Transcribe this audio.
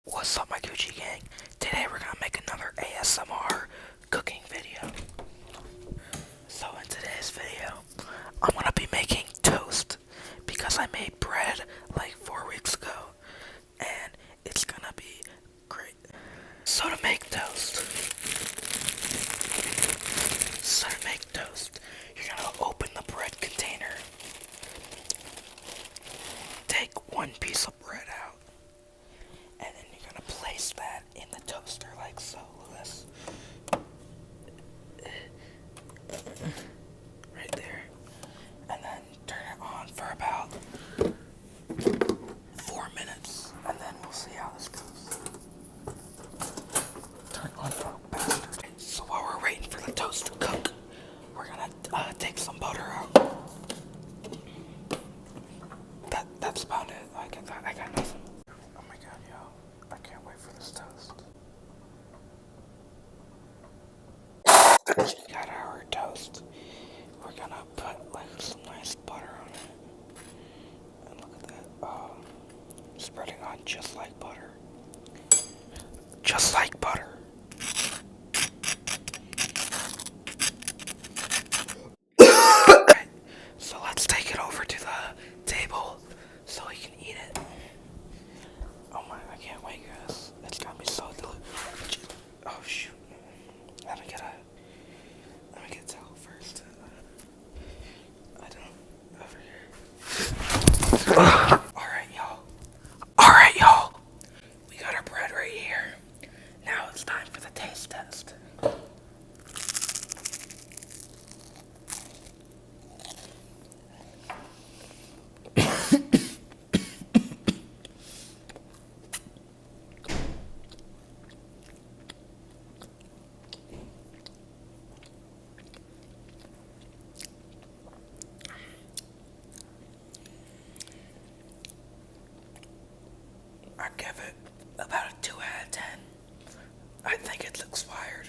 What's up, my Gucci gang? Today we're gonna make another ASMR cooking video. So in today's video, I'm gonna be making toast because I made bread like 4 weeks ago and it's gonna be great. So to make toast, you're gonna open the bread container, take one piece of bread out, and then you're gonna place that in the toaster like so. Look at this. Right there. And then turn it on for about 4 minutes. And then we'll see how this goes. Turn on for bastard. So while we're waiting for the toast to cook, we're gonna take some butter out. That's about it. I got nothing. Oh my god, yo. I can't wait for this toast. We got our toast. We're gonna put like some nice butter on it. And look at that. Oh, spreading on just like butter. Just like butter. Right, so let's take it over to the table so we can eat it. Oh my, I can't wait, guys. It's gonna be so delicious. Oh shoot. Let me get a towel first. I don't, over here. Alright, y'all. We got our bread right here. Now it's time for the taste test. I give it about a 2 out of 10. I think it looks fired.